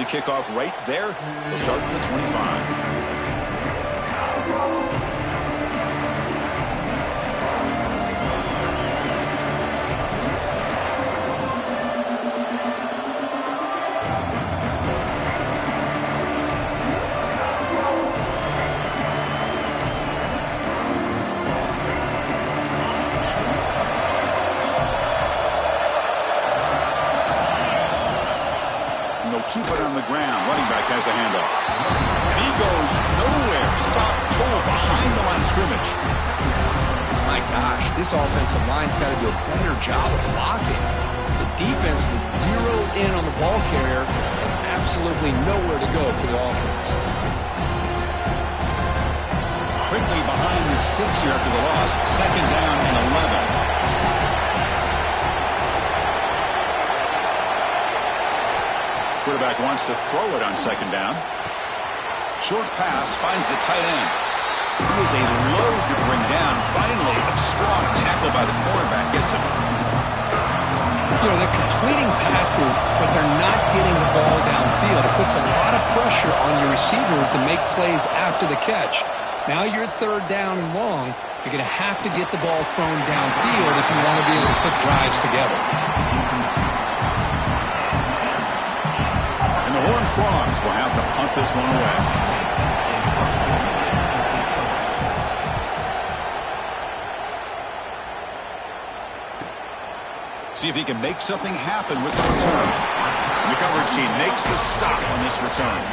kickoff right there. They'll start from the 25. Keep it on the ground. Running back has the handoff. And he goes nowhere. Stop pull behind the line of scrimmage. My gosh, this offensive line's got to do a better job of blocking. The defense was zeroed in on the ball carrier and absolutely nowhere to go for the offense. Quickly behind the sticks here after the loss. Second down and 11. Quarterback wants to throw it on second down. Short pass finds the tight end. He is a load to bring down. Finally, a strong tackle by the cornerback gets him. You know, they're completing passes, but they're not getting the ball downfield. It puts a lot of pressure on your receivers to make plays after the catch. Now you're third down and long. You're going to have to get the ball thrown downfield if you want to be able to put drives together. And the Horned Frogs will have to punt this one away. See if he can make something happen with the return. And the coverage team makes the stop on this return.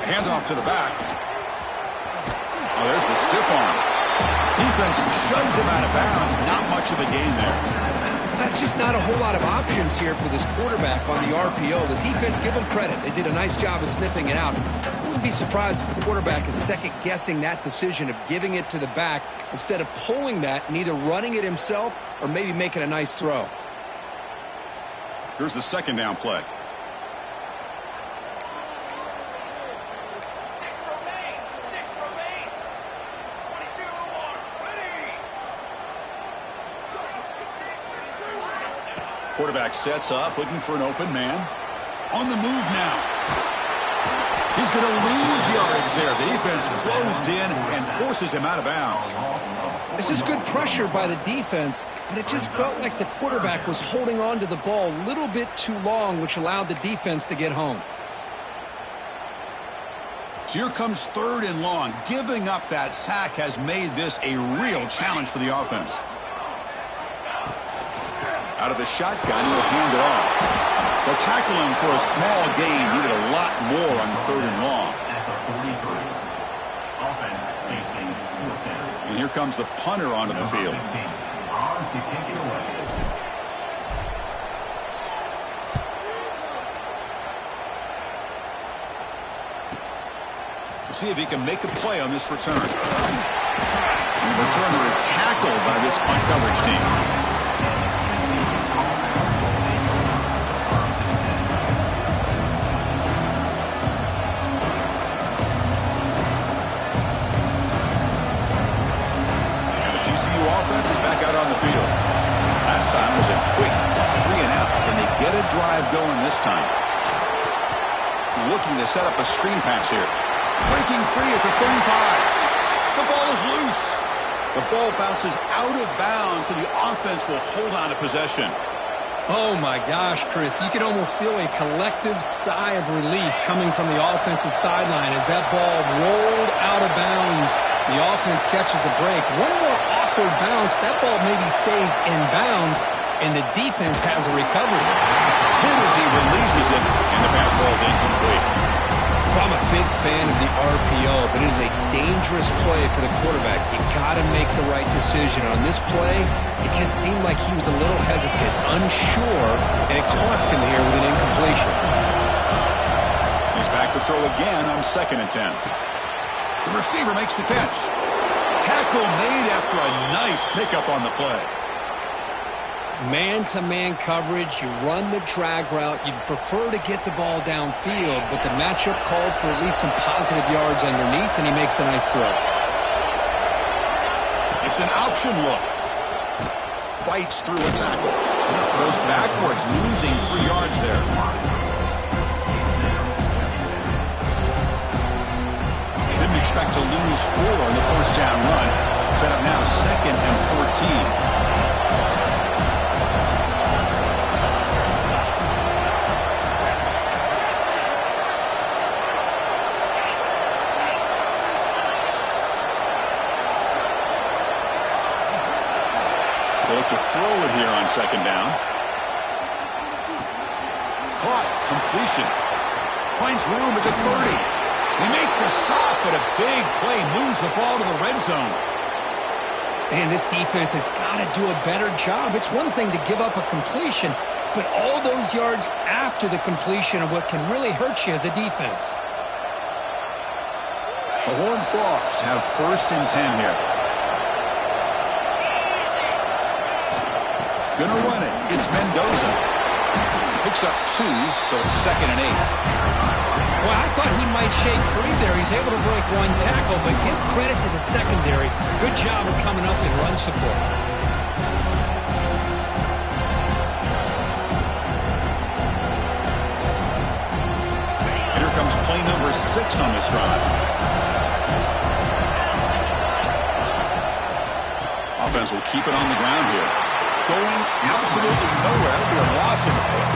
Handoff to the back. Oh, there's the stiff arm. Defense shoves him out of bounds. Not much of a gain there. That's just not a whole lot of options here for this quarterback on the RPO. The defense, give them credit. They did a nice job of sniffing it out. I wouldn't be surprised if the quarterback is second-guessing that decision of giving it to the back instead of pulling that and either running it himself or maybe making a nice throw. Here's the second down play. Quarterback sets up, looking for an open man. On the move now. He's going to lose yards there. The defense closed in and forces him out of bounds. This is good pressure by the defense, but it just felt like the quarterback was holding on to the ball a little bit too long, which allowed the defense to get home. So here comes third and long. Giving up that sack has made this a real challenge for the offense. Out of the shotgun, he'll hand it off. They'll tackle him for a small gain. Needed a lot more on third and long. And here comes the punter onto the field. We'll see if he can make a play on this return. And the returner is tackled by this punt coverage team. TCU offense is back out on the field. Last time was a quick 3-and-out. Can they get a drive going this time? Looking to set up a screen pass here. Breaking free at the 35. The ball is loose. The ball bounces out of bounds, so the offense will hold on to possession. Oh, my gosh, Chris. You can almost feel a collective sigh of relief coming from the offensive sideline as that ball rolled out of bounds. The offense catches a break. One more awkward bounce. That ball maybe stays in bounds, and the defense has a recovery. Hit as he releases it, and the pass ball is incomplete. I'm a big fan of the RPO, but it is a dangerous play for the quarterback. You got to make the right decision. On this play, it just seemed like he was a little hesitant, unsure, and it cost him here with an incompletion. He's back to throw again on 2nd and 10. The receiver makes the catch. Tackle made after a nice pickup on the play. Man-to-man coverage, you run the drag route. You'd prefer to get the ball downfield, but the matchup called for at least some positive yards underneath, and he makes a nice throw. It's an option look. Fights through a tackle. Goes backwards, losing 3 yards there. Didn't expect to lose 4 on the first down run. Set up now 2nd and 14. To throw it here on 2nd down. Caught. Completion. Finds room at the 30. They make the stop, but a big play moves the ball to the red zone. Man, this defense has got to do a better job. It's one thing to give up a completion, but all those yards after the completion are what can really hurt you as a defense. The Horned Frogs have 1st and 10 here. Gonna run it. It's Mendoza. Picks up 2, so it's 2nd and 8. Well, I thought he might shake free there. He's able to break 1 tackle, but give credit to the secondary. Good job of coming up in run support. Here comes play number 6 on this drive. Offense will keep it on the ground here. Going absolutely nowhere. It'll be a loss of the play.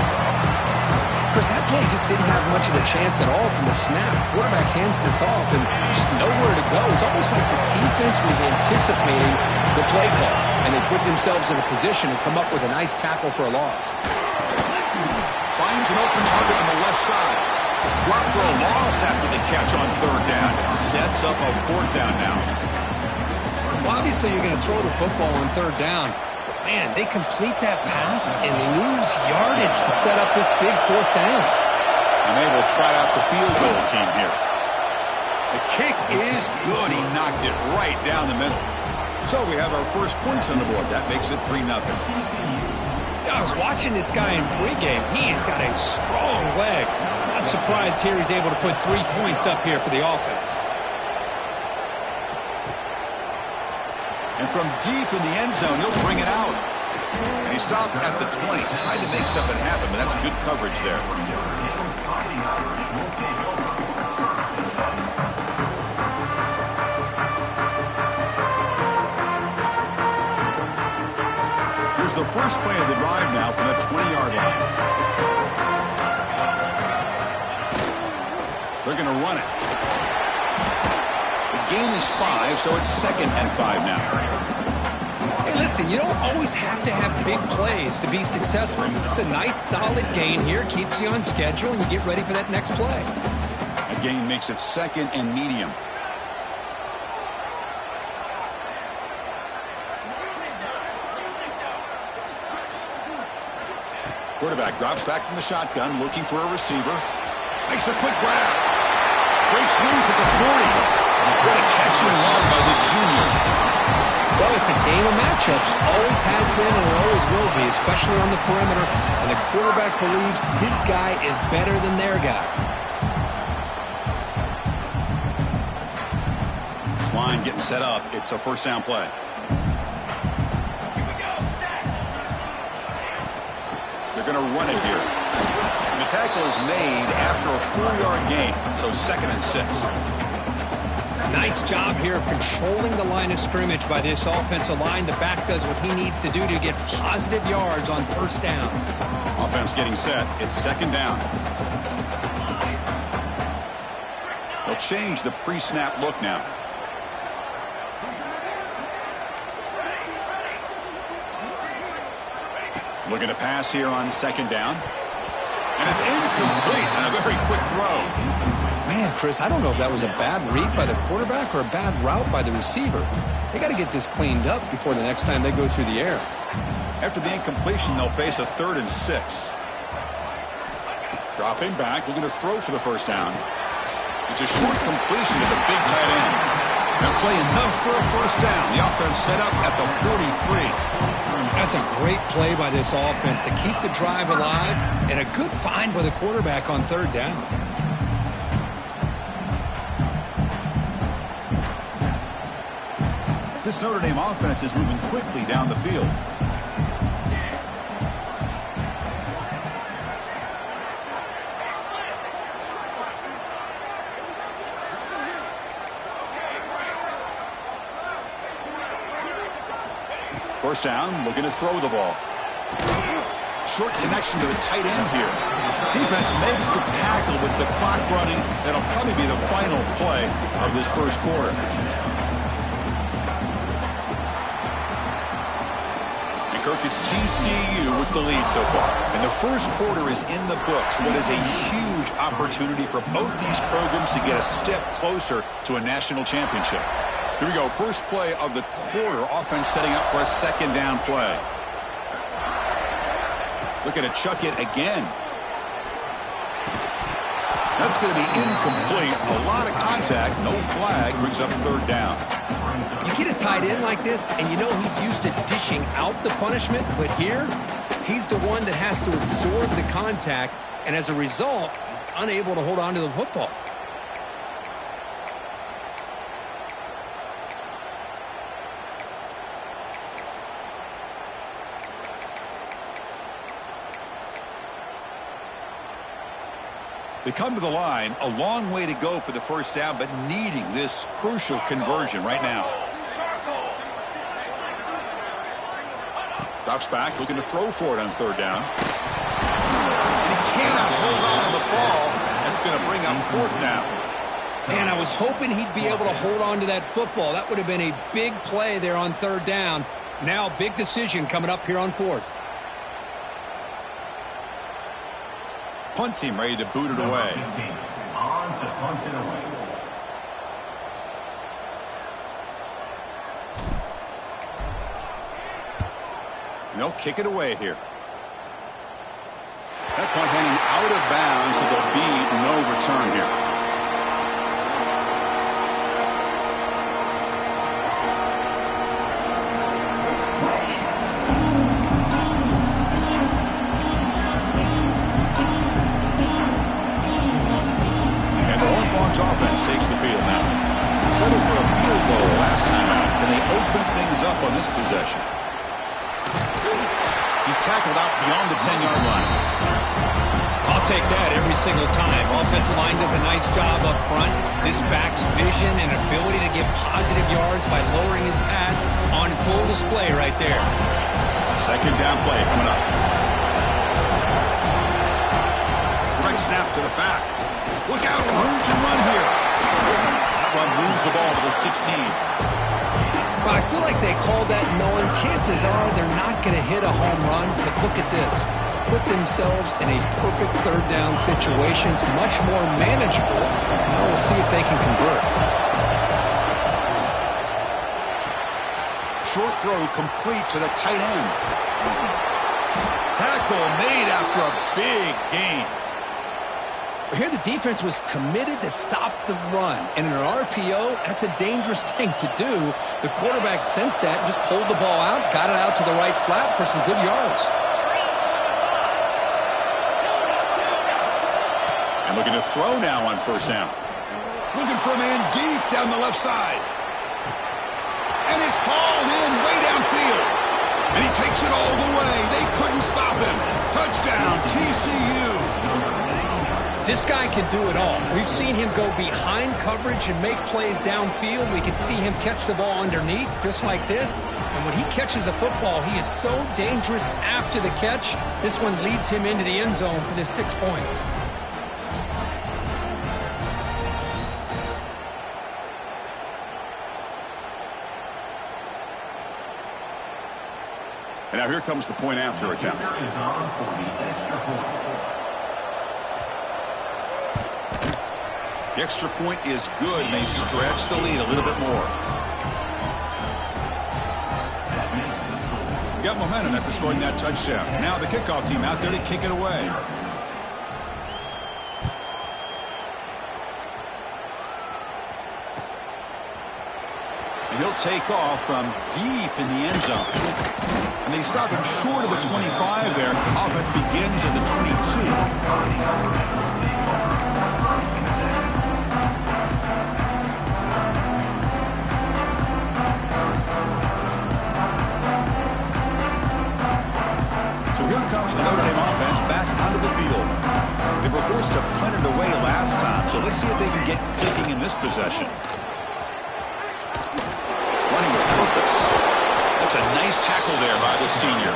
Chris, that play just didn't have much of a chance at all from the snap. Quarterback hands this off and just nowhere to go. It's almost like the defense was anticipating the play call, and they put themselves in a position to come up with a nice tackle for a loss. Finds an open target on the left side. Brought for a loss after the catch on 3rd down. Sets up a 4th down now. Well, obviously you're going to throw the football on 3rd down. Man, they complete that pass and lose yardage to set up this big 4th down. And they will try out the field goal team here. The kick is good. He knocked it right down the middle. So we have our first points on the board. That makes it 3-0. I was watching this guy in pregame. He's got a strong leg. Not surprised here he's able to put 3 points up here for the offense. And from deep in the end zone, he'll bring it out. And he stopped at the 20. Tried to make something happen, but that's good coverage there. Here's the first play of the drive now from the 20-yard line. They're going to run it. The gain is 5, so it's 2nd and 5 now. Hey, listen, you don't always have to have big plays to be successful. It's a nice, solid gain here. Keeps you on schedule, and you get ready for that next play. A gain makes it 2nd and medium. Quarterback drops back from the shotgun, looking for a receiver. Makes a quick grab. Breaks loose at the 40. What a catch and run by the junior. Well, it's a game of matchups. Always has been and always will be, especially on the perimeter. And the quarterback believes his guy is better than their guy. This line getting set up. It's a 1st down play. They're going to run it here. And the tackle is made after a 4-yard gain, so 2nd and 6. Nice job here of controlling the line of scrimmage by this offensive line. The back does what he needs to do to get positive yards on 1st down. Offense getting set. It's 2nd down. They'll change the pre-snap look now. Looking to pass here on 2nd down. And it's incomplete and a very quick throw. Man, Chris, I don't know if that was a bad read by the quarterback or a bad route by the receiver. They got to get this cleaned up before the next time they go through the air. After the incompletion, they'll face a 3rd and 6. Dropping back, looking to throw for the 1st down. It's a short completion to the big tight end. That play enough for a first down. The offense set up at the 43. That's a great play by this offense to keep the drive alive, and a good find by the quarterback on third down. This Notre Dame offense is moving quickly down the field. First down, looking to throw the ball. Short connection to the tight end here. Defense makes the tackle with the clock running. That'll probably be the final play of this first quarter. And Kirk, it's TCU with the lead so far. And the first quarter is in the books. What is a huge opportunity for both these programs to get a step closer to a national championship. Here we go. First play of the quarter. Offense setting up for a second down play. Looking to chuck it again. That's going to be incomplete. A lot of contact. No flag. Brings up third down. You get a tight end like this, and you know he's used to dishing out the punishment. But here, he's the one that has to absorb the contact. And as a result, he's unable to hold on to the football. They come to the line, a long way to go for the first down, but needing this crucial conversion right now. Drops back, looking to throw for it on third down. And he cannot hold on to the ball. That's going to bring up fourth down. Man, I was hoping he'd be able to hold on to that football. That would have been a big play there on third down. Now, big decision coming up here on fourth. Punt team ready to boot it away. On to punt it away. And they'll kick it away here. That punt hanging out of bounds, so there'll be no return here. Offense takes the field now. Settled for a field goal last time out. Can they open things up on this possession? He's tackled out beyond the 10-yard line. I'll take that every single time. Offensive line does a nice job up front. This back's vision and ability to get positive yards by lowering his pads on full display right there. Second down play coming up. Right snap to the back. Look out, room to run here. That one moves the ball to the 16. Well, I feel like they called that knowing chances are they're not going to hit a home run. But look at this. Put themselves in a perfect third down situation. It's much more manageable. Now we'll see if they can convert. Short throw complete to the tight end. Tackle made after a big gain. Here the defense was committed to stop the run. And in an RPO, that's a dangerous thing to do. The quarterback sensed that, just pulled the ball out, got it out to the right flat for some good yards. And looking to throw now on first down. Looking for a man deep down the left side. And it's hauled in way downfield. And he takes it all the way. They couldn't stop him. Touchdown, TCU. This guy can do it all. We've seen him go behind coverage and make plays downfield. We can see him catch the ball underneath, just like this. And when he catches a football, he is so dangerous after the catch. This one leads him into the end zone for the 6 points. And now here comes the point after attempt. The extra point is good, and they stretch the lead a little bit more. Got momentum after scoring that touchdown. Now the kickoff team out there to kick it away. take off from deep in the end zone. And they stop him short of the 25 there. Offense begins at the 22. So here comes the Notre Dame offense back onto the field. They were forced to punt it away last time, so let's see if they can get kicking in this possession. Running with purpose. That's a nice tackle there by the senior.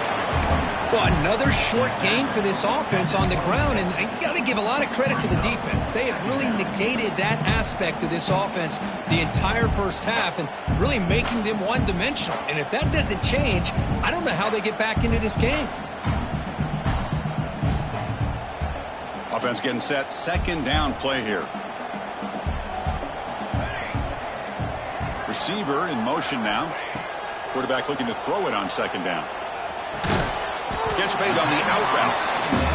Well, another short gain for this offense on the ground, and you got to give a lot of credit to the defense. They have really negated that aspect of this offense the entire first half and really making them one-dimensional. And if that doesn't change, I don't know how they get back into this game. Offense getting set. Second down play here. Receiver in motion now. Quarterback looking to throw it on second down. Catch made on the out route.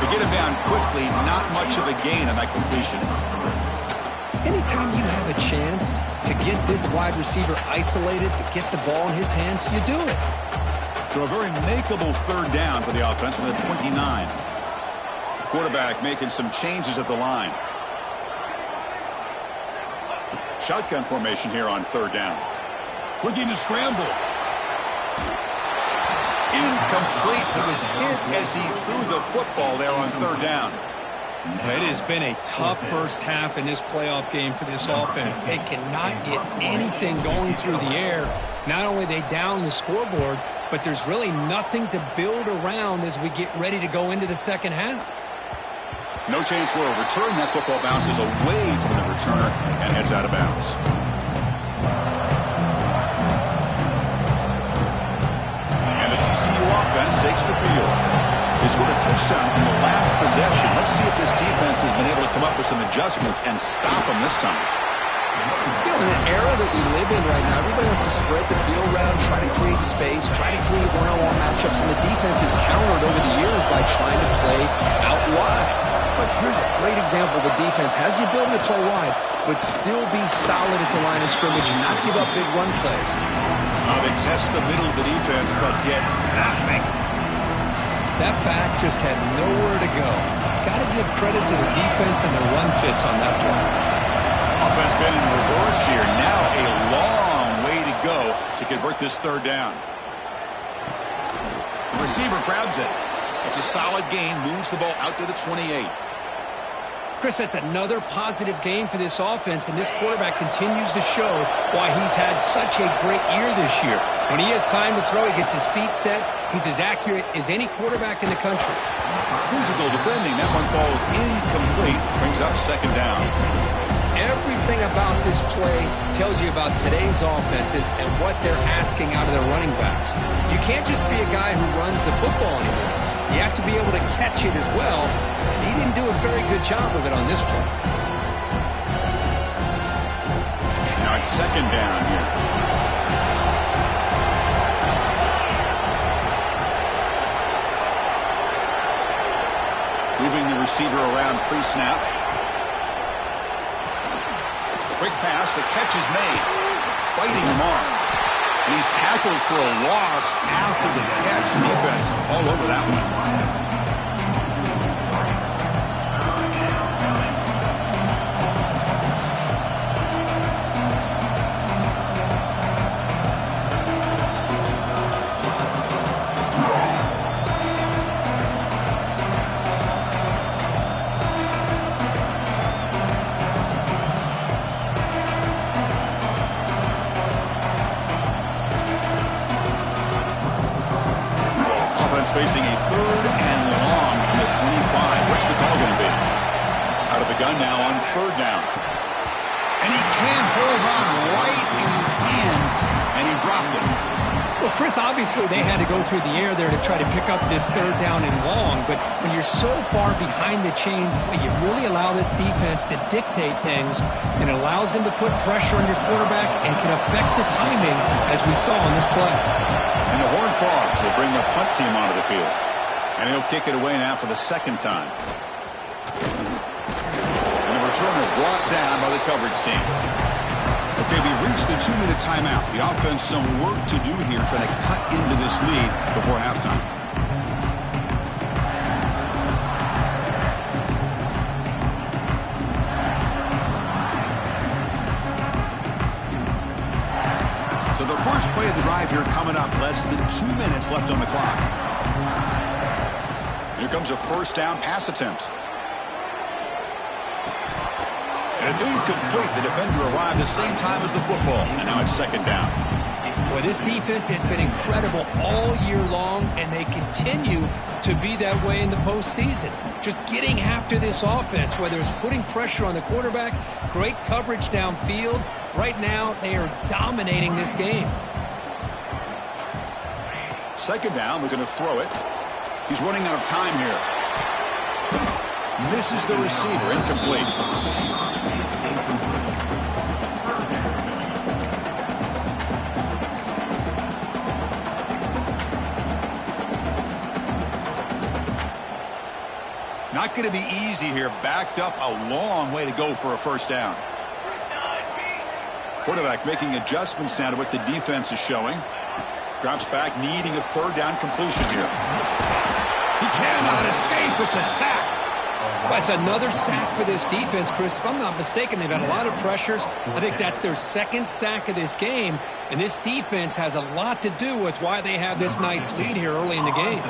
They get him down quickly. Not much of a gain on that completion. Anytime you have a chance to get this wide receiver isolated, to get the ball in his hands, you do it. So a very makeable third down for the offense with a 29. Quarterback making some changes at the line. Shotgun formation here on third down. Looking to scramble. Incomplete. He was hit as he threw the football there on third down. It has been a tough first half in this playoff game for this offense. They cannot get anything going through the air. Not only they down the scoreboard, but there's really nothing to build around as we get ready to go into the second half. No chance for a return. That football bounces away from the returner and heads out of bounds. And the TCU offense takes the field. They scored a touchdown in the last possession. Let's see if this defense has been able to come up with some adjustments and stop them this time. You know, in the era that we live in right now, everybody wants to spread the field around, try to create space, try to create one-on-one matchups, and the defense has countered over the years by trying to play out wide. But here's a great example. The defense has the ability to play wide, but still be solid at the line of scrimmage and not give up big run plays. They test the middle of the defense, but get nothing. That back just had nowhere to go. Got to give credit to the defense and the run fits on that play. Offense been in reverse here. Now a long way to go to convert this third down. The receiver grabs it. It's a solid gain. Moves the ball out to the 28. Chris, that's another positive game for this offense, and this quarterback continues to show why he's had such a great year this year. When he has time to throw, he gets his feet set. He's as accurate as any quarterback in the country. Physical defending. That one falls incomplete. Brings up second down. Everything about this play tells you about today's offenses and what they're asking out of their running backs. You can't just be a guy who runs the football anymore. You have to be able to catch it as well, and he didn't do a very good job of it on this play. Now it's second down here. Moving the receiver around pre-snap. Quick pass, the catch is made. Fighting him off. And he's tackled for a loss after the catch. Defense all over that one. Facing a third and long from the 25. What's the call going to be? Out of the gun now on third down. And he can't hold on right in his hands, and he dropped it. Well, Chris, obviously they had to go through the air there to try to pick up this third down and long, but when you're so far behind the chains, boy, you really allow this defense to dictate things, and it allows them to put pressure on your quarterback and can affect the timing, as we saw on this play. And the Horned Frogs will bring their punt team onto the field. And he'll kick it away now for the second time. And the returner brought down by the coverage team. The Okay, we reached the 2-minute timeout. The offense some work to do here trying to cut into this lead before halftime. So the first play of the drive here coming up. Less than 2 minutes left on the clock. Here comes a first down pass attempt. And it's incomplete. The defender arrived the same time as the football. And now it's second down. Well, this defense has been incredible all year long, and they continue to be that way in the postseason. Just getting after this offense, whether it's putting pressure on the quarterback, great coverage downfield. Right now, they are dominating this game. Second down, we're going to throw it. He's running out of time here. Misses the receiver, incomplete. Not going to be easy here. Backed up a long way to go for a first down. Quarterback making adjustments now to what the defense is showing. Drops back, needing a third down completion here. He cannot escape. It's a sack. That's another sack for this defense, Chris. If I'm not mistaken, they've had a lot of pressures. I think that's their second sack of this game. And this defense has a lot to do with why they have this nice lead here early in the game.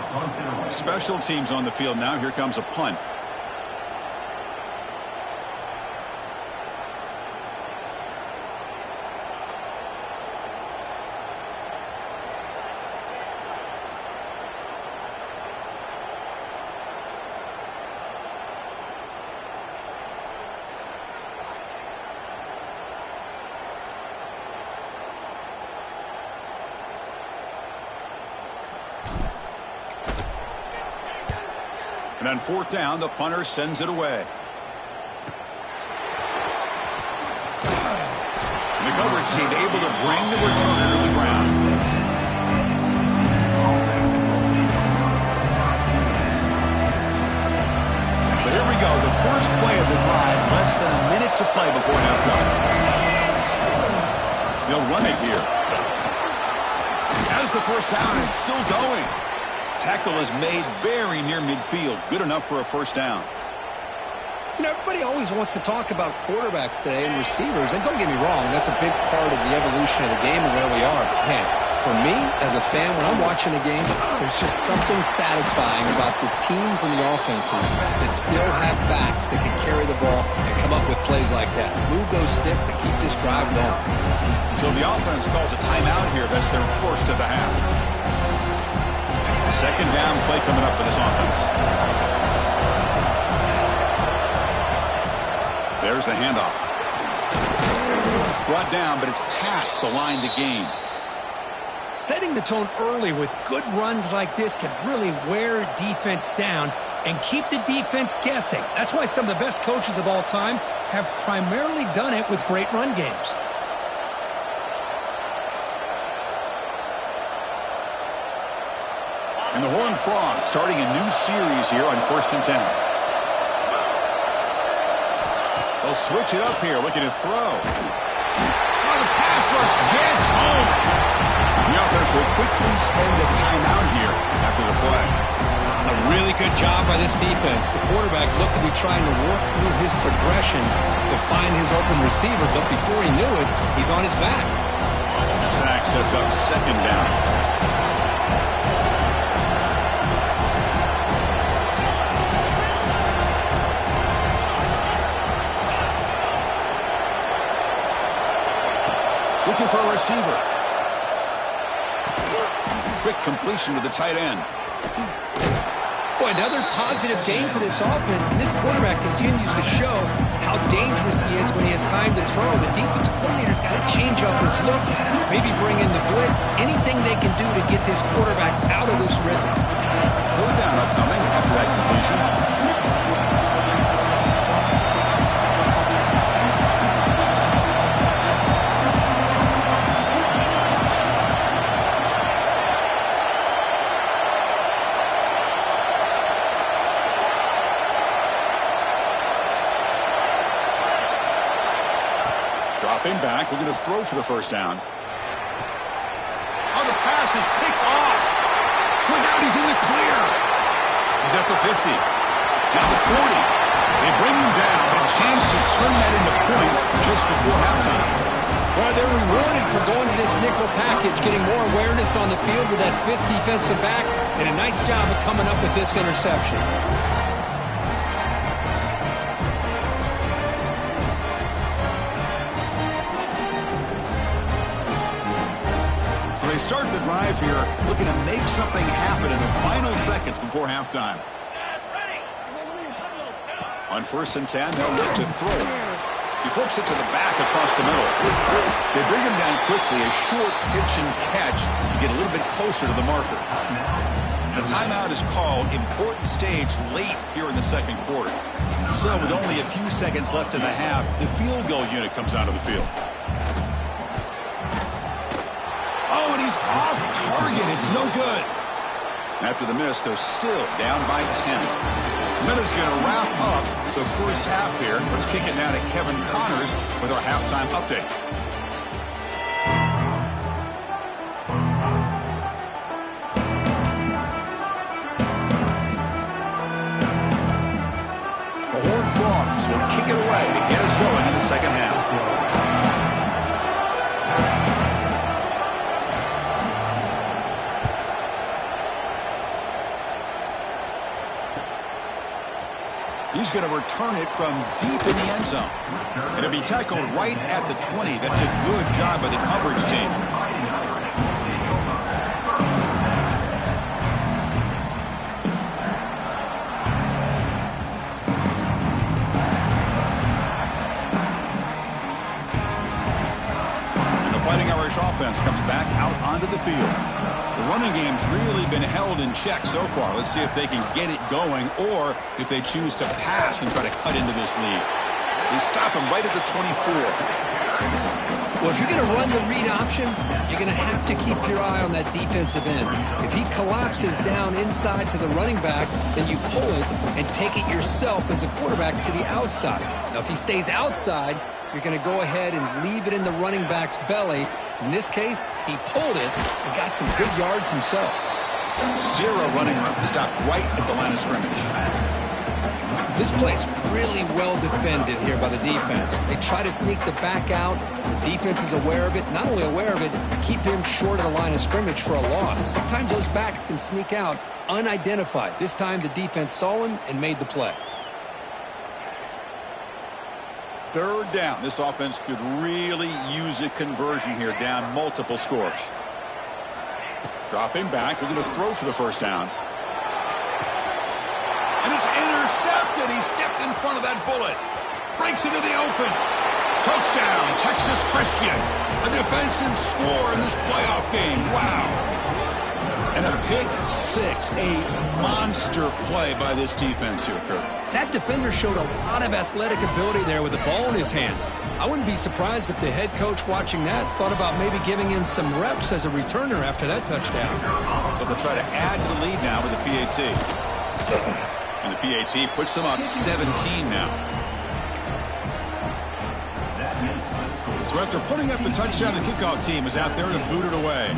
Special teams on the field now. Here comes a punt. And on fourth down, the punter sends it away. And the coverage team able to bring the returner to the ground. So here we go, the first play of the drive, less than a minute to play before halftime. They'll run it here. As the first down is still going. Tackle is made very near midfield. Good enough for a first down. You know, everybody always wants to talk about quarterbacks today and receivers. And don't get me wrong, that's a big part of the evolution of the game and where we are. Man, for me, as a fan, when I'm watching a game, there's just something satisfying about the teams and the offenses that still have backs that can carry the ball and come up with plays like that. Move those sticks and keep this drive going. So the offense calls a timeout here. That's their first of the half. Second down play coming up for this offense. There's the handoff. Brought down, but it's past the line to gain. Setting the tone early with good runs like this can really wear defense down and keep the defense guessing. That's why some of the best coaches of all time have primarily done it with great run games. And the Horned Frogs starting a new series here on 1st and 10. They'll switch it up here, looking to throw. Oh, the pass rush gets home. The offense will quickly spend a timeout here after the play. A really good job by this defense. The quarterback looked to be trying to work through his progressions to find his open receiver, but before he knew it, he's on his back. The sack sets up second down. Looking for a receiver. Quick completion to the tight end. Boy, another positive game for this offense, and this quarterback continues to show how dangerous he is when he has time to throw. The defensive coordinator's got to change up his looks, maybe bring in the blitz, anything they can do to get this quarterback out of this rhythm. Third down upcoming after that completion. Dropping back, looking to throw for the first down. Oh, the pass is picked off. Look out, he's in the clear. He's at the 50. Now the 40. They bring him down, a chance to turn that into points just before halftime. Well, they're rewarded for going to this nickel package, getting more awareness on the field with that fifth defensive back, and a nice job of coming up with this interception. So they start the drive here, looking to make something happen in the final seconds before halftime. On 1st and 10, they'll look to throw. He flips it to the back across the middle. They bring him down quickly, a short pitch and catch to get a little bit closer to the marker. A timeout is called. Important stage late here in the second quarter. So with only a few seconds left in the half, the field goal unit comes out of the field. Oh, and he's off target. It's no good. After the miss, they're still down by 10. Miller's going to wrap up the first half here. Let's kick it now to Kevin Connors with our halftime update. The Horned Frogs will kick it away to get us going in the second half. He's going to return it from deep in the end zone. It'll be tackled right at the 20. That's a good job by the coverage team. And the Fighting Irish offense comes back out onto the field. The running game's really been held in check so far. Let's see if they can get it going or if they choose to pass and try to cut into this lead. They stop him right at the 24. Well, if you're going to run the read option, you're going to have to keep your eye on that defensive end. If he collapses down inside to the running back, then you pull it and take it yourself as a quarterback to the outside. Now, if he stays outside, you're going to go ahead and leave it in the running back's belly. In this case, he pulled it and got some good yards himself. Zero running room. Stopped right at the line of scrimmage. This play's really well defended here by the defense. They try to sneak the back out. The defense is aware of it. Not only aware of it, keep him short of the line of scrimmage for a loss. Sometimes those backs can sneak out unidentified. This time the defense saw him and made the play. Third down. This offense could really use a conversion here, down multiple scores. Dropping back, looking to throw for the first down. And it's intercepted. He stepped in front of that bullet. Breaks into the open. Touchdown, Texas Christian. A defensive score in this playoff game. Wow. And a pick six, a monster play by this defense here, Kurt. That defender showed a lot of athletic ability there with the ball in his hands. I wouldn't be surprised if the head coach watching that thought about maybe giving him some reps as a returner after that touchdown. So they'll try to add to the lead now with the PAT. And the PAT puts them up 17 now. So after putting up a touchdown, the kickoff team is out there to boot it away.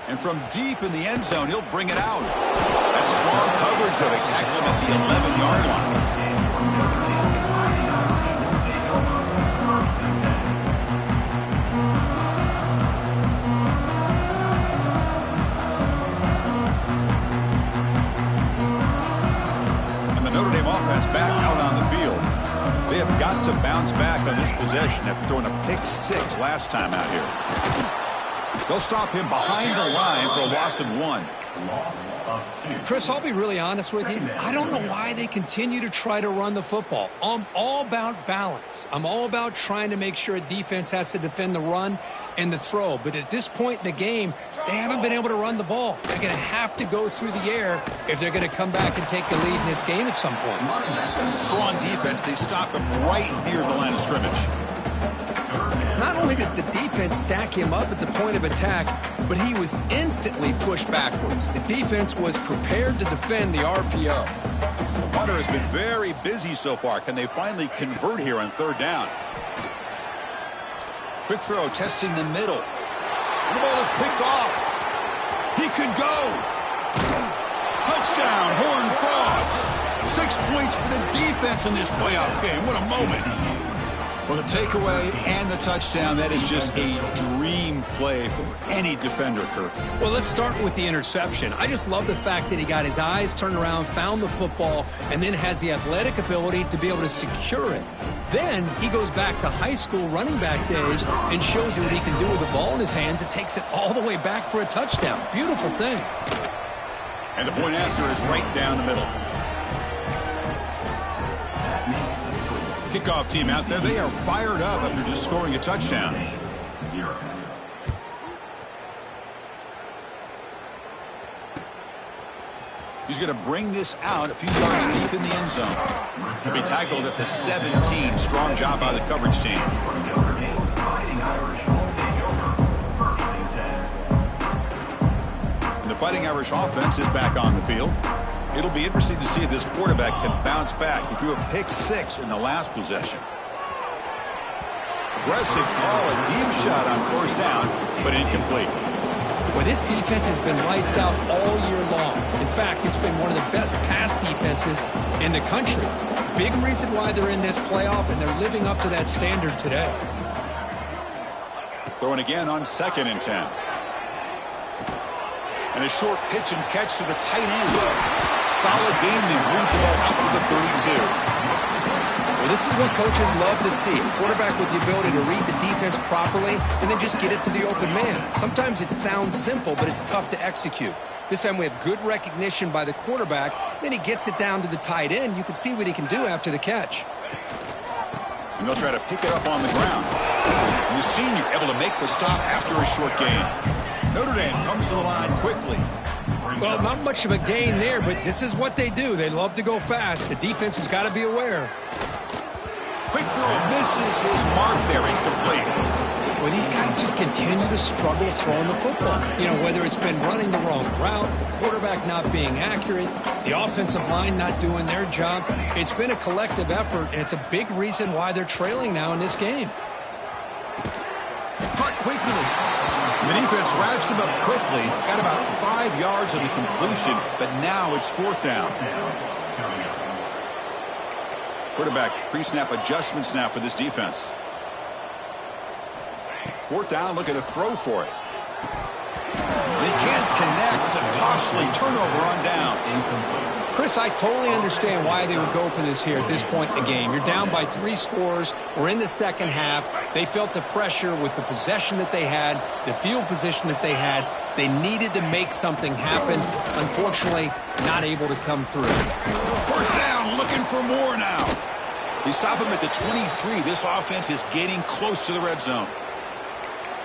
And from deep in the end zone, he'll bring it out. That's strong coverage, though. They tackle him at the 11-yard line. And the Notre Dame offense back out on the field. They have got to bounce back on this possession after throwing a pick six last time out here. They'll stop him behind the line for a loss of 1. Chris, I'll be really honest with you. I don't know why they continue to try to run the football. I'm all about balance. I'm all about trying to make sure a defense has to defend the run and the throw. But at this point in the game, they haven't been able to run the ball. They're going to have to go through the air if they're going to come back and take the lead in this game at some point. Strong defense. They stop him right near the line of scrimmage. not only does the defense stack him up at the point of attack, but he was instantly pushed backwards. The defense was prepared to defend the RPO. The punter has been very busy so far. Can they finally convert here on third down? Quick throw, testing the middle. The ball is picked off. He could go. Touchdown, Horned Frogs. 6 points for the defense in this playoff game. What a moment. Well, the takeaway and the touchdown, that is just a dream play for any defender, Kirk. Well, let's start with the interception. I just love the fact that he got his eyes turned around, found the football, and then has the athletic ability to be able to secure it. Then he goes back to high school running back days and shows you what he can do with the ball in his hands. It takes it all the way back for a touchdown. Beautiful thing. And the point after is right down the middle. Kickoff team out there. They are fired up after just scoring a touchdown. 0. He's going to bring this out a few yards deep in the end zone. He'll be tackled at the 17. Strong job by the coverage team. And the Fighting Irish offense is back on the field. It'll be interesting to see if this quarterback can bounce back. He threw a pick-6 in the last possession. Aggressive call, a deep shot on first down, but incomplete. Well, this defense has been lights out all year long. In fact, it's been one of the best pass defenses in the country. Big reason why they're in this playoff, and they're living up to that standard today. Throwing again on 2nd and 10. And a short pitch and catch to the tight end. Solid gain there. Moves the ball out to the 32. Well, this is what coaches love to see. A quarterback with the ability to read the defense properly and then just get it to the open man. Sometimes it sounds simple, but it's tough to execute. This time we have good recognition by the quarterback. Then he gets it down to the tight end. You can see what he can do after the catch. And they'll try to pick it up on the ground. And the senior able to make the stop after a short gain. Notre Dame comes to the line quickly. Well, not much of a gain there, but this is what they do. They love to go fast. The defense has got to be aware. Quick throw misses his mark there, incomplete. Well, these guys just continue to struggle throwing the football. You know, whether it's been running the wrong route, the quarterback not being accurate, the offensive line not doing their job. It's been a collective effort, and it's a big reason why they're trailing now in this game. Caught quickly. The defense wraps him up quickly. Got about 5 yards on the completion, but now it's 4th down. Quarterback pre-snap adjustments now for this defense. 4th down, look at the throw for it. They can't connect. A costly turnover on downs. Chris, I totally understand why they would go for this here at this point in the game. You're down by 3 scores. We're in the second half. They felt the pressure with the possession that they had, the field position that they had. They needed to make something happen. Unfortunately, not able to come through. First down, looking for more now. They stop him at the 23. This offense is getting close to the red zone.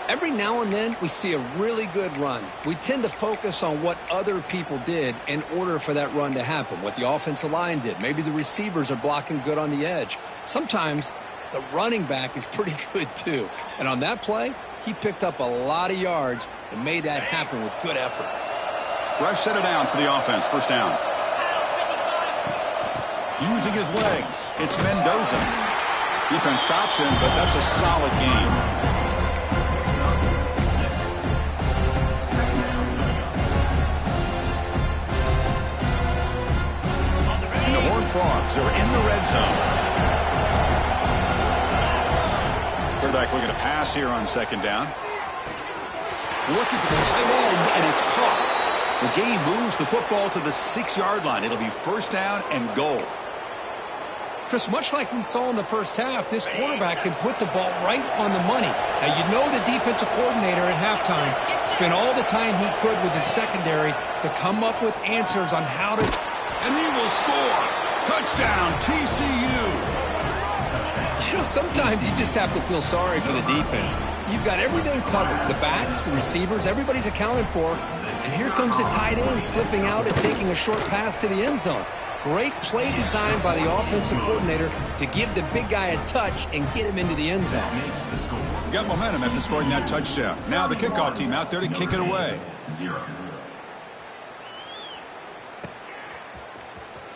Every now and then, we see a really good run. We tend to focus on what other people did in order for that run to happen, what the offensive line did. Maybe the receivers are blocking good on the edge. Sometimes the running back is pretty good, too. And on that play, he picked up a lot of yards and made that happen with good effort. Fresh set of downs for the offense. First down. Using his legs, it's Mendoza. Defense stops him, but that's a solid game. Frogs are in the red zone. Quarterback looking to pass here on 2nd down. Looking for the tight end, and it's caught. The game moves the football to the 6-yard line. It'll be 1st down and goal. Chris, much like we saw in the first half, this quarterback can put the ball right on the money. Now, you know the defensive coordinator at halftime spent all the time he could with his secondary to come up with answers on how to... And he will score. Touchdown, TCU. You know, sometimes you just have to feel sorry for the defense. You've got everything covered. The backs, the receivers, everybody's accounted for. And here comes the tight end slipping out and taking a short pass to the end zone. Great play design by the offensive coordinator to give the big guy a touch and get him into the end zone. Got momentum after scoring that touchdown. Now the kickoff team out there to kick it away. 0.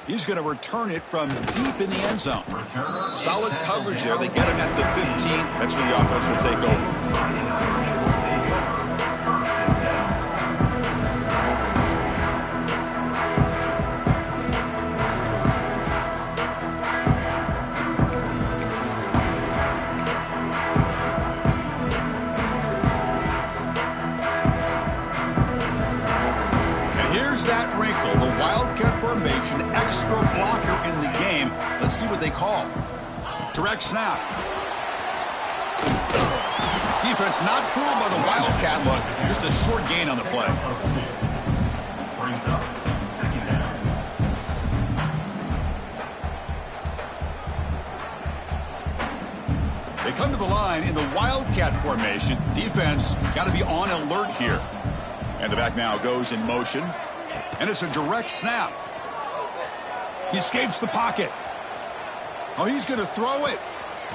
He's going to return it from deep in the end zone. Solid coverage there. They get him at the 15. That's where the offense will take over. That wrinkle, the Wildcat formation, extra blocker in the game. Let's see what they call. Direct snap. Defense not fooled by the Wildcat look. Just a short gain on the play. Brings up 2nd down. They come to the line in the Wildcat formation. Defense got to be on alert here. And the back now goes in motion. And it's a direct snap. He escapes the pocket. Oh, he's going to throw it.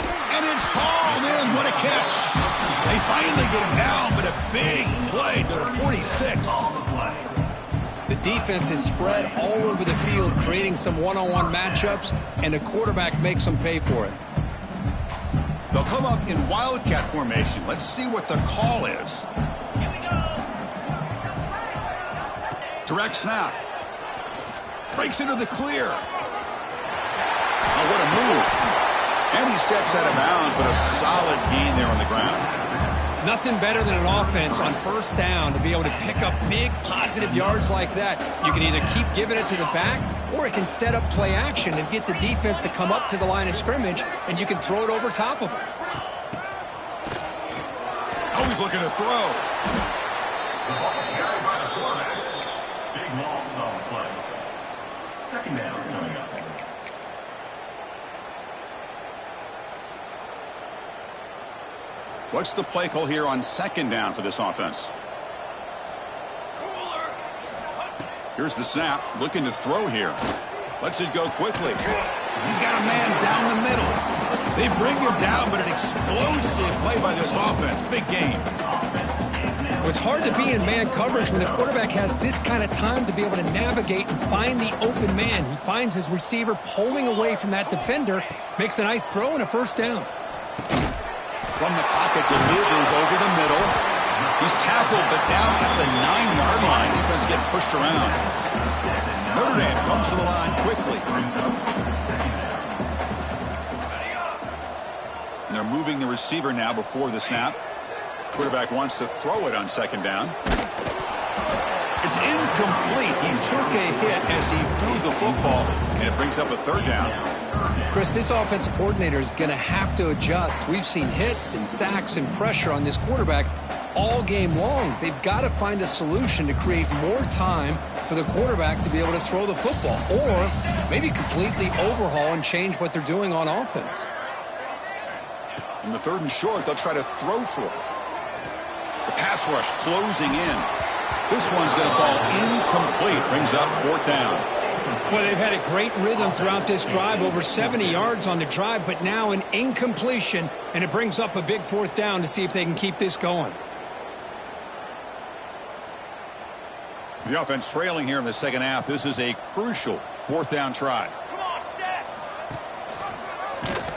And it's hauled in. What a catch. They finally get him down, but a big play to the 46. The defense is spread all over the field, creating some one-on-one matchups, and the quarterback makes them pay for it. They'll come up in Wildcat formation. Let's see what the call is. Direct snap. Breaks into the clear. Oh, what a move. And he steps out of bounds, but a solid gain there on the ground. Nothing better than an offense on first down to be able to pick up big positive yards like that. You can either keep giving it to the back, or it can set up play action and get the defense to come up to the line of scrimmage, and you can throw it over top of them. Always looking to throw. Carried by the quarterback. Big loss on the play. 2nd down coming up. What's the play call here on 2nd down for this offense? Here's the snap. Looking to throw here. Lets it go quickly. He's got a man down the middle. They bring him down, but an explosive play by this offense. Big game. Well, it's hard to be in man coverage when the quarterback has this kind of time to be able to navigate and find the open man. He finds his receiver pulling away from that defender, makes a nice throw and a first down. From the pocket, delivers over the middle. He's tackled, but down at the 9-yard line. Defense getting pushed around. Notre Dame comes to the line quickly. And they're moving the receiver now before the snap. Quarterback wants to throw it on 2nd down. It's incomplete. He took a hit as he threw the football, and it brings up a 3rd down. Chris, this offensive coordinator is going to have to adjust. We've seen hits and sacks and pressure on this quarterback all game long. They've got to find a solution to create more time for the quarterback to be able to throw the football, or maybe completely overhaul and change what they're doing on offense. In the 3rd and short, they'll try to throw for it. The pass rush closing in. This one's going to fall incomplete. Brings up 4th down. Well, they've had a great rhythm throughout this drive, over 70 yards on the drive, but now an incompletion, and it brings up a big 4th down to see if they can keep this going. The offense trailing here in the 2nd half. This is a crucial 4th down try.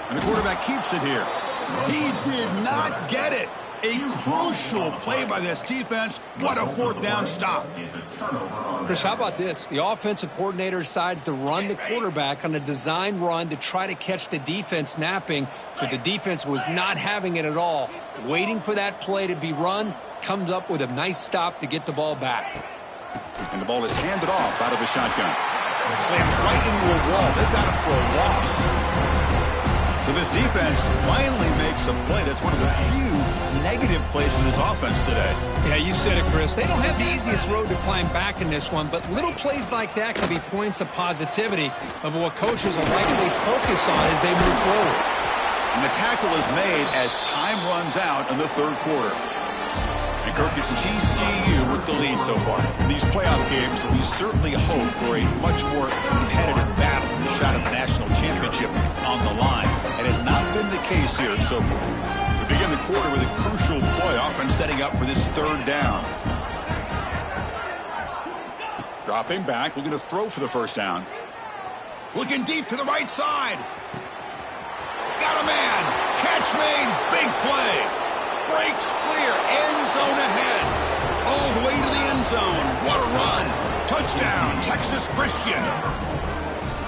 And the quarterback keeps it here. He did not get it. A crucial play by this defense. What a 4th down stop. Chris, how about this? The offensive coordinator decides to run the quarterback on a design run to try to catch the defense napping, but the defense was not having it at all. Waiting for that play to be run, comes up with a nice stop to get the ball back. And the ball is handed off out of the shotgun. Slams right into a wall. They've got him for a loss. So this defense finally makes a play. That's one of the few negative plays for this offense today. Yeah, you said it, Chris. They don't have the easiest road to climb back in this one, but little plays like that can be points of positivity of what coaches will likely focus on as they move forward. And the tackle is made as time runs out in the 3rd quarter. And Kirk, it's TCU with the lead so far. In these playoff games, we certainly hope for a much more competitive battle, the shot at the national championship on the line. It has not been the case here so far. We begin the quarter with a crucial play, offense setting up for this third down. Dropping back, looking to throw for the first down. Looking deep to the right side. Got a man. Catch made. Big play. Breaks clear. End zone ahead. All the way to the end zone. What a run. Touchdown, Texas Christian.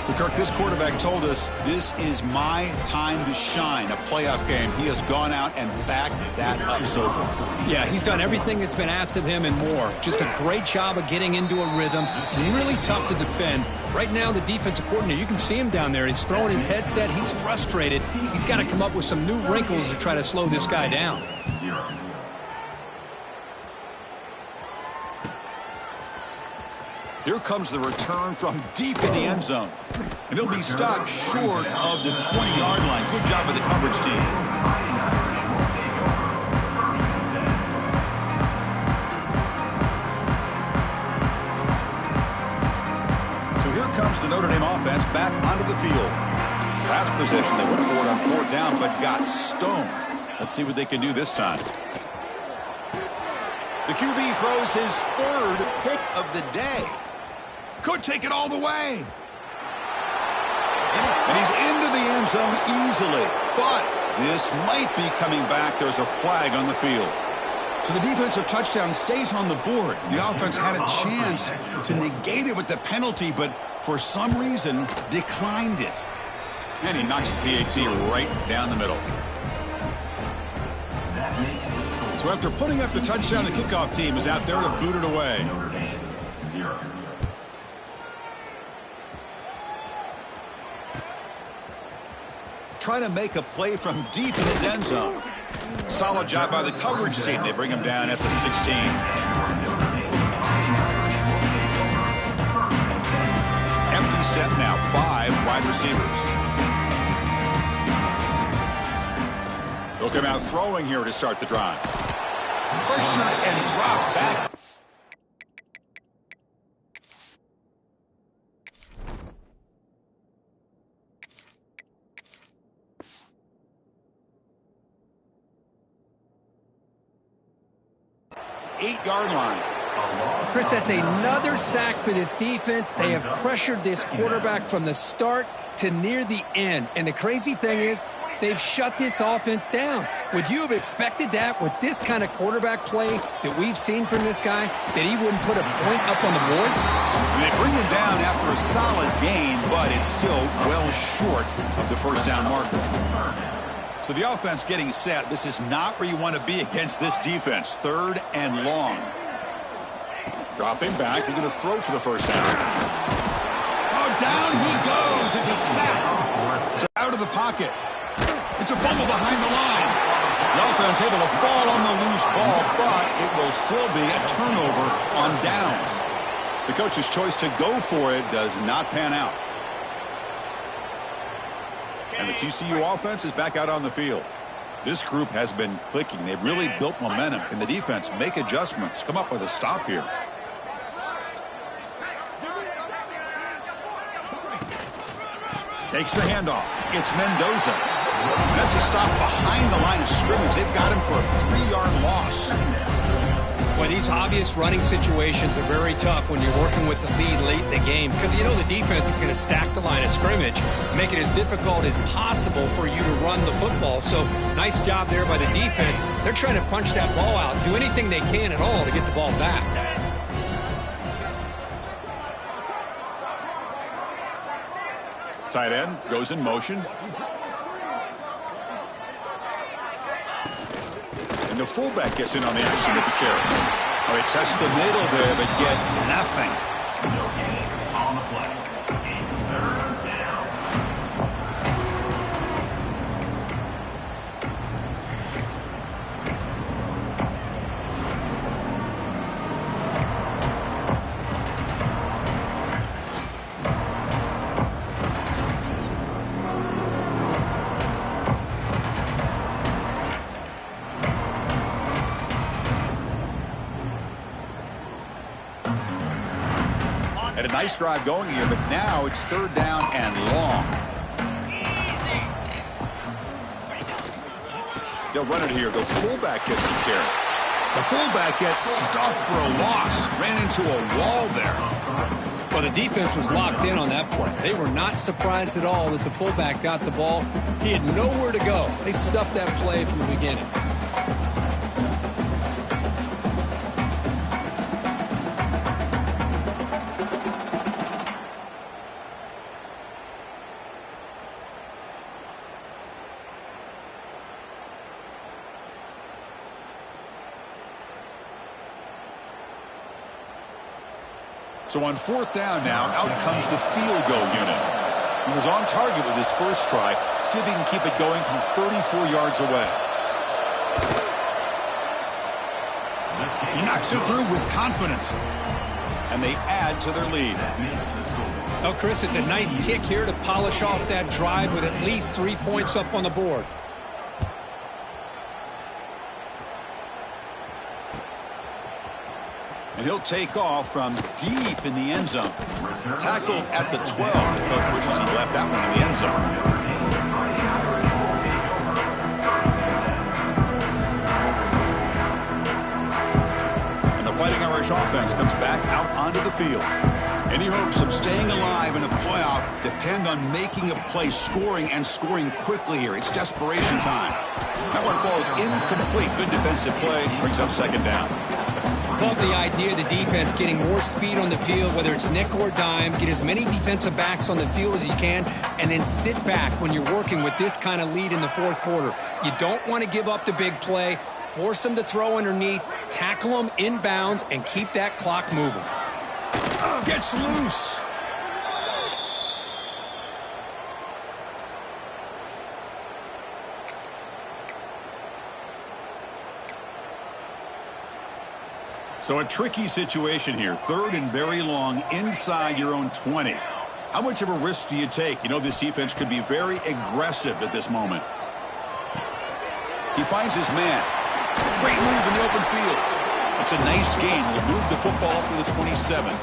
Well, Kirk, this quarterback told us this is my time to shine, a playoff game. He has gone out and backed that up so far. Yeah, he's done everything that's been asked of him and more. Just a great job of getting into a rhythm. Really tough to defend. Right now, the defensive coordinator, you can see him down there. He's throwing his headset. He's frustrated. He's got to come up with some new wrinkles to try to slow this guy down. Here comes the return from deep in the end zone. And he'll be stopped short of the 20-yard line. Good job by the coverage team. So here comes the Notre Dame offense back onto the field. Last possession, they went for it on fourth down, but got stoned. Let's see what they can do this time. The QB throws his third pick of the day. Could take it all the way. And he's into the end zone easily. But this might be coming back. There's a flag on the field. So the defensive touchdown stays on the board. The offense had a chance to negate it with the penalty, but for some reason declined it. And he knocks the PAT right down the middle. So after putting up the touchdown, the kickoff team is out there to boot it away. Notre Dame, 0. Trying to make a play from deep in his end zone. Solid job by the coverage team. They bring him down at the 16. Empty set now. 5 wide receivers. He'll come out throwing here to start the drive. Pressure and drop back. Eight-yard line. Chris, that's another sack for this defense. They have pressured this quarterback from the start to near the end. And the crazy thing is, they've shut this offense down. Would you have expected that with this kind of quarterback play that we've seen from this guy, that he wouldn't put a point up on the board? And they bring him down after a solid gain, but it's still well short of the first down marker. So the offense getting set. This is not where you want to be against this defense. 3rd and long. Dropping back. They're going to throw for the first down. Oh, down he goes. It's a sack. So out of the pocket. It's a fumble behind the line. The offense able to fall on the loose ball, but it will still be a turnover on downs. The coach's choice to go for it does not pan out. And the TCU offense is back out on the field. This group has been clicking. They've really built momentum. Can the defense make adjustments? Come up with a stop here. Takes the handoff. It's Mendoza. That's a stop behind the line of scrimmage. They've got him for a 3-yard loss. Well, these obvious running situations are very tough when you're working with the lead late in the game, because you know the defense is going to stack the line of scrimmage, make it as difficult as possible for you to run the football. So nice job there by the defense. They're trying to punch that ball out, do anything they can at all to get the ball back. Tight end goes in motion. And the fullback gets in on the action with the carry. Oh, they test the middle there, but get nothing. No gain on the play. It's 3rd down. Had a nice drive going here, but now it's third down and long. They'll run it here. The fullback gets the carry. The fullback gets stuffed for a loss. Ran into a wall there. Well, the defense was locked in on that play. They were not surprised at all that the fullback got the ball. He had nowhere to go. They stuffed that play from the beginning. So on fourth down now, out comes the field goal unit. He was on target with his first try. See if he can keep it going from 34 yards away. He knocks it through with confidence. And they add to their lead. Oh, Chris, it's a nice kick here to polish off that drive with at least 3 points up on the board. And he'll take off from deep in the end zone. Tackled at the 12. The coach wishes he left that one in the end zone. And the Fighting Irish offense comes back out onto the field. Any hopes of staying alive in a playoff depend on making a play, scoring, and scoring quickly here. It's desperation time. That one falls incomplete. Good defensive play. Brings up second down. Love the idea of the defense getting more speed on the field, whether it's nickel or dime. Get as many defensive backs on the field as you can, and then sit back when you're working with this kind of lead in the fourth quarter. You don't want to give up the big play. Force them to throw underneath, tackle them inbounds, and keep that clock moving. Gets loose. So a tricky situation here. Third and very long inside your own 20. How much of a risk do you take? You know this defense could be very aggressive at this moment. He finds his man. Great move in the open field. It's a nice gain. He'll move the football up to the 27.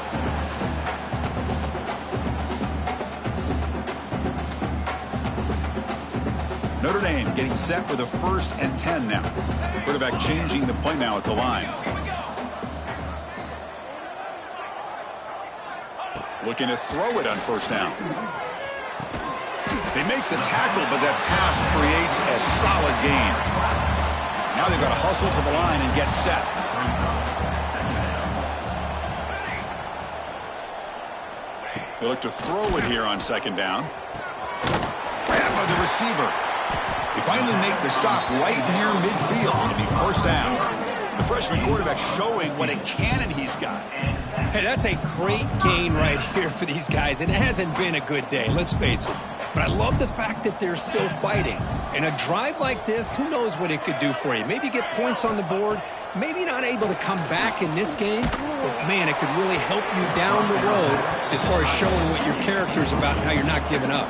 Notre Dame getting set with a 1st and 10 now. Quarterback changing the play now at the line. Looking to throw it on first down. They make the tackle, but that pass creates a solid gain. Now they've got to hustle to the line and get set. They look to throw it here on second down. Grab by the receiver. They finally make the stop right near midfield. It'll be first down. The freshman quarterback showing what a cannon he's got. Hey, that's a great gain right here for these guys. And it hasn't been a good day, let's face it. But I love the fact that they're still fighting. In a drive like this, who knows what it could do for you? Maybe get points on the board. Maybe not able to come back in this game. But, man, it could really help you down the road as far as showing what your character's about and how you're not giving up.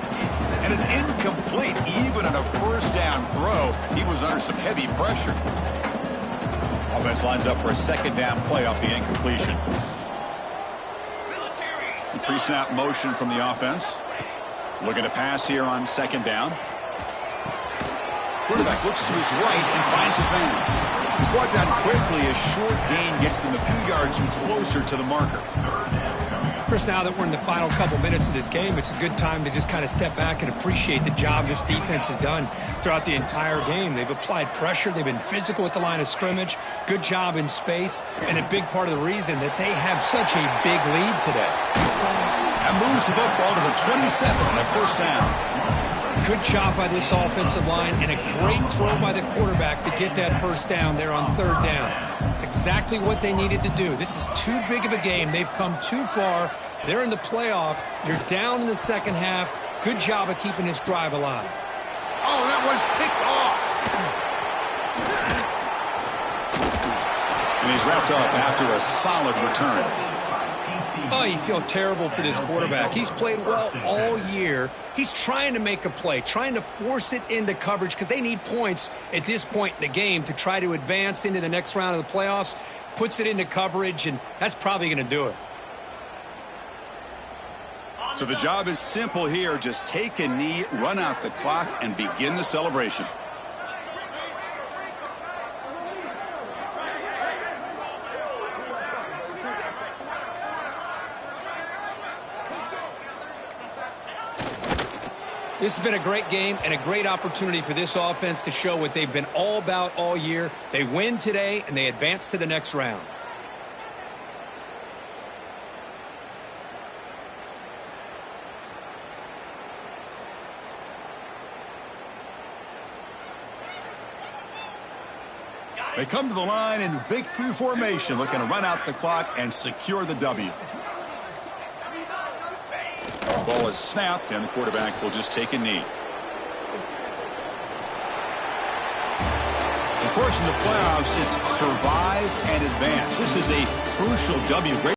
And it's incomplete. Even on a first down throw, he was under some heavy pressure. Offense lines up for a second down play off the incompletion. Pre-snap motion from the offense. Looking to pass here on second down. Quarterback looks to his right and finds his man. He's brought down quickly. A short gain gets them a few yards closer to the marker. Chris, now that we're in the final couple minutes of this game, it's a good time to just kind of step back and appreciate the job this defense has done throughout the entire game. They've applied pressure. They've been physical at the line of scrimmage. Good job in space. And a big part of the reason that they have such a big lead today. That moves the football to the 27 on a first down. Good job by this offensive line and a great throw by the quarterback to get that first down there on third down. It's exactly what they needed to do. This is too big of a game. They've come too far. They're in the playoff. You're down in the second half. Good job of keeping this drive alive. Oh, that one's picked off. And he's wrapped up after a solid return. Oh, you feel terrible for this quarterback. He's played well all year. He's trying to make a play, trying to force it into coverage because they need points at this point in the game to try to advance into the next round of the playoffs. Puts it into coverage, and that's probably going to do it. So the job is simple here. Just take a knee, run out the clock, and begin the celebration. This has been a great game and a great opportunity for this offense to show what they've been all about all year. They win today, and they advance to the next round. They come to the line in victory formation, looking to run out the clock and secure the W. Ball is snapped, and the quarterback will just take a knee. Of course, in the playoffs, it's survive and advance. This is a crucial W.